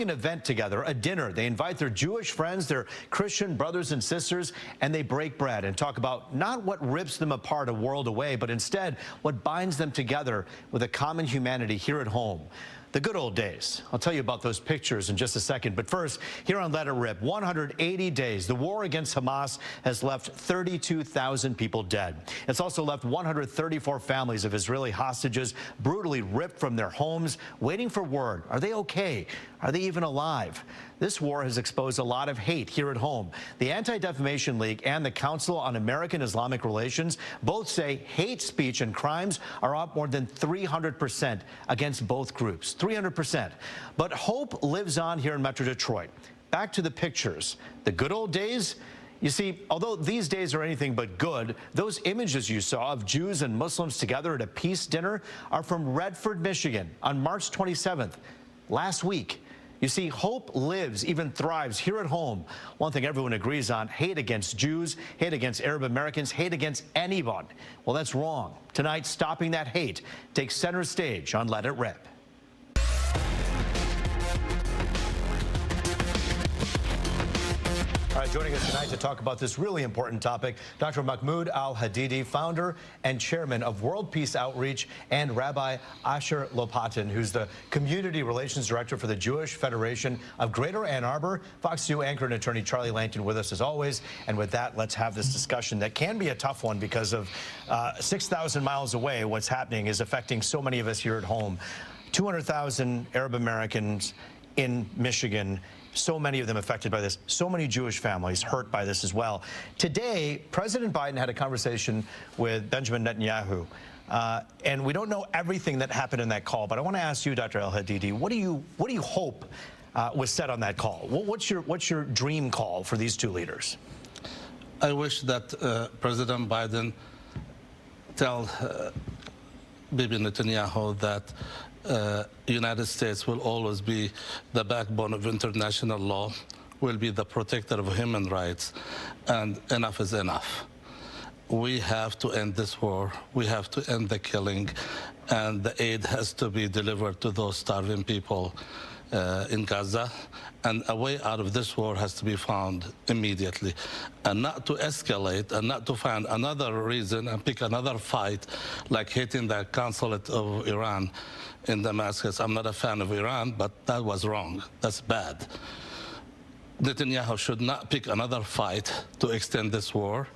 An event together, a dinner. They invite their Jewish friends, their Christian brothers and sisters, and they break bread and talk about not what rips them apart a world away, but instead what binds them together with a common humanity here at home. The good old days. I'll tell you about those pictures in just a second. But first, here on Let It Rip, 180 days. The war against Hamas has left 32,000 people dead. It's also left 134 families of Israeli hostages brutally ripped from their homes, waiting for word. Are they okay? Are they even alive? This war has exposed a lot of hate here at home. The Anti-Defamation League and the Council on American Islamic Relations both say hate speech and crimes are up more than 300% against both groups. 300%. But hope lives on here in Metro Detroit. Back to the pictures. The good old days? You see, although these days are anything but good, those images you saw of Jews and Muslims together at a peace dinner are from Redford, Michigan on March 27th, last week. You see, hope lives, even thrives here at home. One thing everyone agrees on: hate against Jews, hate against Arab Americans, hate against anyone. Well, that's wrong. Tonight, stopping that hate takes center stage on Let It Rip. All right, joining us tonight to talk about this really important topic, Dr. Mahmoud Al-Hadidi, founder and chairman of World Peace Outreach, and Rabbi Asher Lopatin, who's the Community Relations Director for the Jewish Federation of Greater Ann Arbor. Fox 2 anchor and attorney Charlie Langton with us as always. And with that, let's have this discussion that can be a tough one because of 6,000 miles away, what's happening is affecting so many of us here at home. 200,000 Arab Americans in Michigan, so many of them affected by this, so many Jewish families hurt by this as well. Today, President Biden had a conversation with Benjamin Netanyahu, and we don't know everything that happened in that call, but I want to ask you, Dr. Al-Hadidi, what do you hope was said on that call? What's your dream call for these two leaders? I wish that President Biden tell Bibi Netanyahu that United States will always be the backbone of international law, will be the protector of human rights, and enough is enough. We have to end this war. We have to end the killing, and the aid has to be delivered to those starving people in Gaza, and a way out of this war has to be found immediately, and not to escalate and not to find another reason and pick another fight like hitting the consulate of Iran in Damascus. I'm not a fan of Iran, but that was wrong. That's bad. Netanyahu should not pick another fight to extend this war,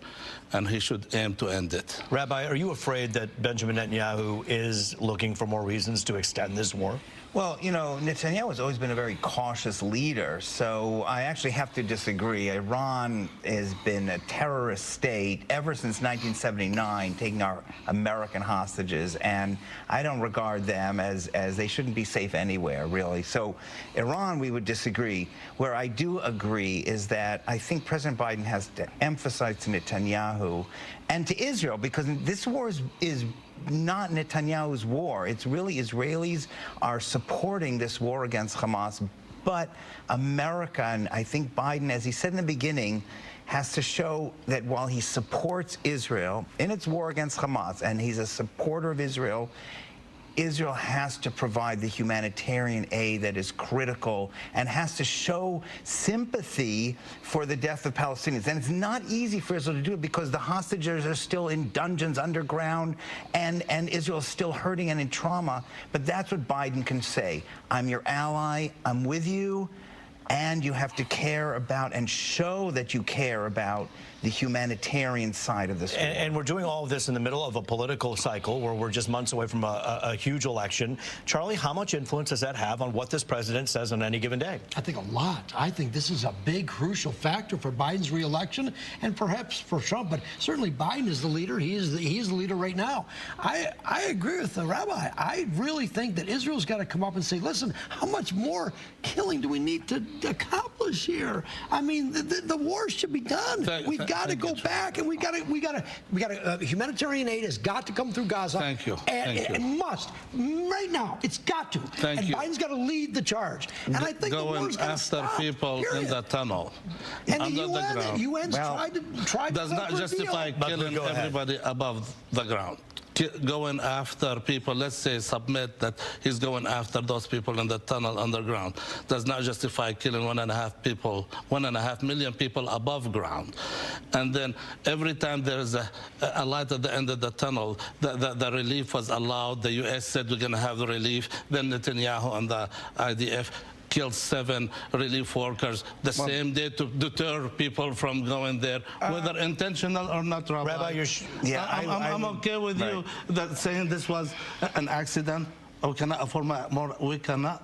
and he should aim to end it. Rabbi, are you afraid that Benjamin Netanyahu is looking for more reasons to extend this war? Well, you know, Netanyahu has always been a very cautious leader, so I actually have to disagree. Iran has been a terrorist state ever since 1979, taking our American hostages, and I don't regard them as they shouldn't be safe anywhere, really. So Iran, we would disagree. Where I do agree is that I think President Biden has to emphasize to Netanyahu and to Israel, because this war is not Netanyahu's war. It's really Israelis are supporting this war against Hamas. But America, and I think Biden, as he said in the beginning, has to show that while he supports Israel in its war against Hamas, and he's a supporter of Israel, Israel has to provide the humanitarian aid that is critical and has to show sympathy for the death of Palestinians. And it's not easy for Israel to do it because the hostages are still in dungeons underground, and Israel is still hurting and in trauma. But that's what Biden can say. I'm your ally. I'm with you. And you have to care about and show that you care about the humanitarian side of this war. And we're doing all of this in the middle of a political cycle where we're just months away from a huge election. Charlie, how much influence does that have on what this president says on any given day? I think a lot. I think this is a big, crucial factor for Biden's reelection and perhaps for Trump. But certainly Biden is the leader. He is the leader right now. I agree with the rabbi. I really think that Israel's got to come up and say, listen, how much more killing do we need to accomplish here? I mean, the war should be done. We've got to go back, and we got to humanitarian aid has got to come through Gaza. Thank you. And it must right now. It's got to. Thank you. Biden's got to lead the charge. And I think the war's got to stop. After people in the tunnel. And the UN's tried to does not justify killing everybody above the ground. going after people, let's say submit that he's going after those people in the tunnel underground, does not justify killing 1.5 million people above ground. And then every time there is a light at the end of the tunnel, the relief was allowed. The U.S. said we're going to have the relief. Then Netanyahu and the IDF killed 7 relief workers the same day to deter people from going there, whether intentional or not, Rabbi. I'm okay with you that saying this was an accident. We cannot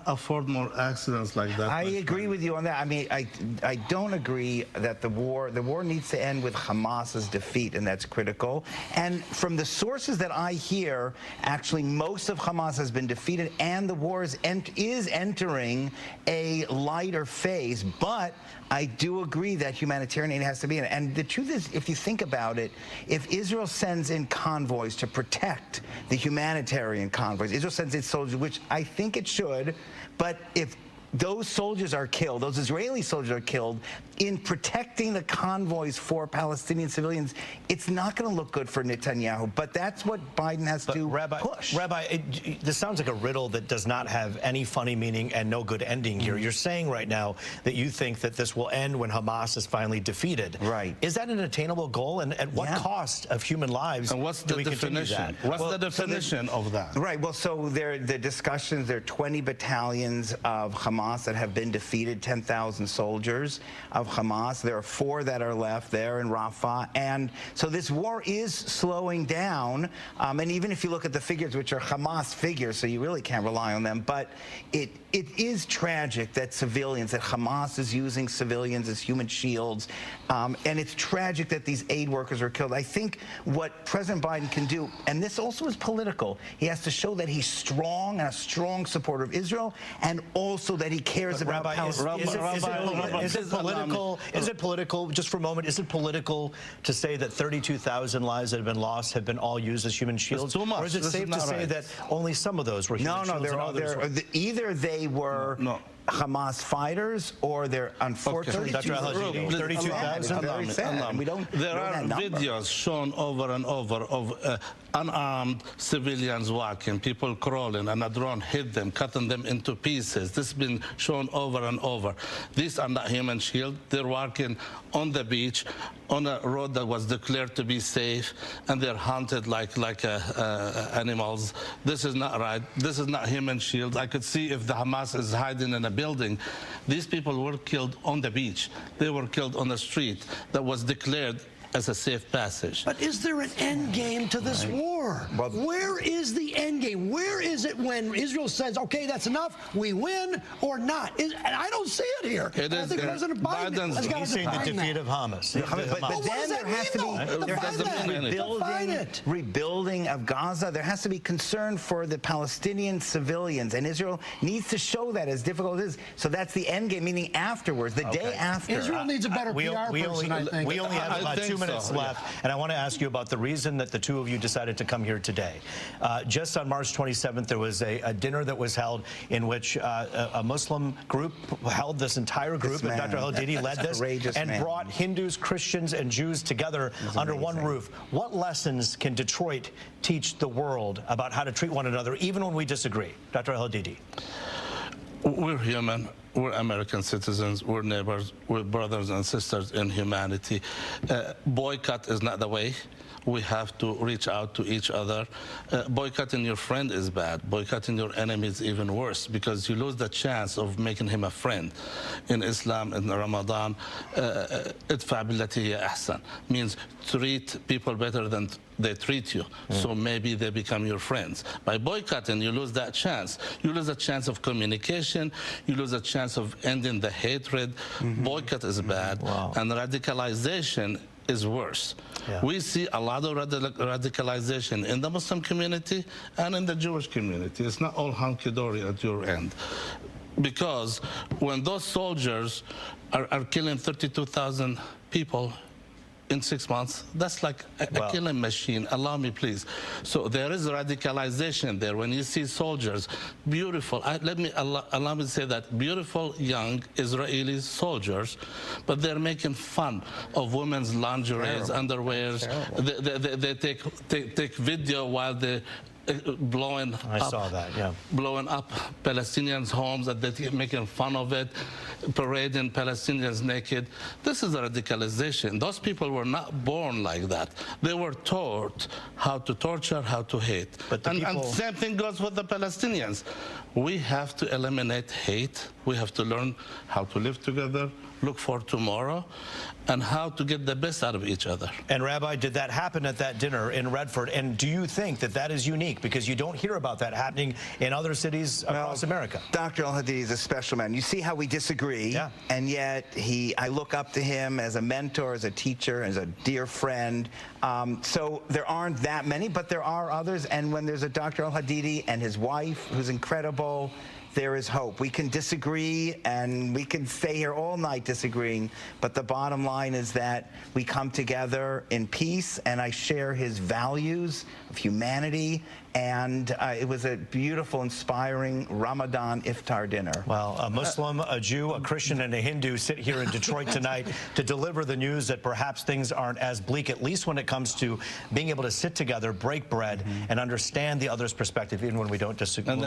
afford more accidents like that. I agree with you on that. I mean, I don't agree that the war needs to end with Hamas's defeat, and that's critical. And from the sources that I hear, actually most of Hamas has been defeated, and the war is entering a lighter phase. But I do agree that humanitarian aid has to be in it. And the truth is, if you think about it, if Israel sends in convoys to protect the humanitarian convoys, Israel sends in soldiers, which I think it should, but if those soldiers are killed, those Israeli soldiers are killed in protecting the convoys for Palestinian civilians, it's not going to look good for Netanyahu. But that's what Biden has to push. Rabbi, this sounds like a riddle that does not have any funny meaning and no good ending here. You're saying right now that you think that this will end when Hamas is finally defeated. Right. Is that an attainable goal? And at what cost of human lives and what's do the we definition? continue that? What's the definition of that? Right. Well, so the discussions, there are 20 battalions of Hamas that have been defeated, 10,000 soldiers of Hamas. There are 4 that are left there in Rafah. And so this war is slowing down. And even if you look at the figures, which are Hamas figures, so you really can't rely on them, but it is tragic that Hamas is using civilians as human shields. And it's tragic that these aid workers are killed. I think what President Biden can do, and this also is political, he has to show that he's strong and a strong supporter of Israel, and also that he cares about Palestine. Is it political, just for a moment, is it political to say that 32,000 lives that have been lost have been all used as human shields? Too much. Or is it safe to say that only some of those were human shields? Either they were Hamas fighters, or they're unfortunately 32,000. We don't. There are videos shown over and over of unarmed civilians walking, people crawling, and a drone hit them, cutting them into pieces. This has been shown over and over. These are not human shields. They're walking on the beach, on a road that was declared to be safe, and they're hunted like animals. This is not right. This is not human shields. I could see if the Hamas is hiding in a building. These people were killed on the beach. They were killed on the street that was declared as a safe passage. But is there an end game to this war? Well, where is the end game? Where is it when Israel says, okay, that's enough, we win, or not? And I don't see it here. It is. President Biden has got he's saying the defeat of Hamas. But then there has to be rebuilding of Gaza. There has to be concern for the Palestinian civilians, and Israel needs to show that, as difficult as it is. So that's the end game, meaning afterwards, the day after. Israel needs a better PR person, I think. We only have about 2 minutes left, and I want to ask you about the reason that the two of you decided to come here today. Just on March 27th, there was a dinner that was held in which a Muslim group held this entire group, and Dr. al-Hadidi led this, and brought Hindus, Christians, and Jews together under one roof. What lessons can Detroit teach the world about how to treat one another, even when we disagree? Dr. al-Hadidi. We're human. We're American citizens. We're neighbors. We're brothers and sisters in humanity. Boycott is not the way. We have to reach out to each other. Boycotting your friend is bad. Boycotting your enemy is even worse, because you lose the chance of making him a friend. In Islam, in Ramadan, idfa billati hiya ahsan means treat people better than they treat you. So maybe they become your friends. By boycotting, you lose that chance. You lose a chance of communication. You lose a chance of ending the hatred. Boycott is bad. And radicalization is worse. We see a lot of radicalization in the Muslim community and in the Jewish community. It's not all hunky-dory at your end. Because when those soldiers are killing 32,000 people, in 6 months, that's like a killing machine. Allow me, please. So there is radicalization there. When you see soldiers, beautiful, allow me to say that, beautiful young Israeli soldiers, but they're making fun of women's lingeries, underwears. They take video while they blowing up Palestinians' homes, and they're making fun of it, parading Palestinians naked. This is a radicalization. Those people were not born like that. They were taught how to torture, how to hate. And same thing goes with the Palestinians. We have to eliminate hate. We have to learn how to live together, look for tomorrow, and how to get the best out of each other. And Rabbi, did that happen at that dinner in Redford? And do you think that that is unique? Because you don't hear about that happening in other cities across America. Dr. Al-Hadidi is a special man. You see how we disagree, and yet I look up to him as a mentor, as a teacher, as a dear friend. So there aren't that many, but there are others. And when there's a Dr. Al-Hadidi and his wife, who's incredible, there is hope. We can disagree, and we can stay here all night disagreeing, but the bottom line is that we come together in peace, and I share his values of humanity, and it was a beautiful, inspiring Ramadan iftar dinner. Well, a Muslim, a Jew, a Christian, and a Hindu sit here in Detroit tonight to deliver the news that perhaps things aren't as bleak, at least when it comes to being able to sit together, break bread, and understand the other's perspective, even when we don't disagree. And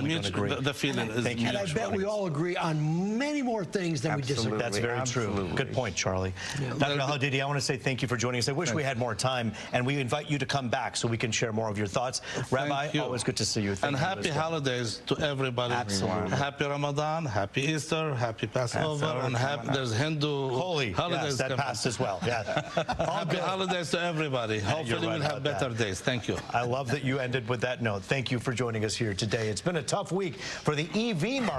the feeling is mutual. And I bet we all agree on many more things than we disagree. That's very true. Good point, Charlie. Dr. Al-Hadidi, I want to say thank you for joining us. I wish we had more time, and we invite you to come back so we can share more of your thoughts. Rabbi, always good to see you. And happy holidays to everybody. Absolutely. Happy Ramadan, happy Easter, happy Passover, and there's Hindu holy holidays. Yes, that passed as well. Yeah. Happy holidays to everybody. Hopefully we'll have better days. Thank you. I love that you ended with that note. Thank you for joining us here today. It's been a tough week for the EV market.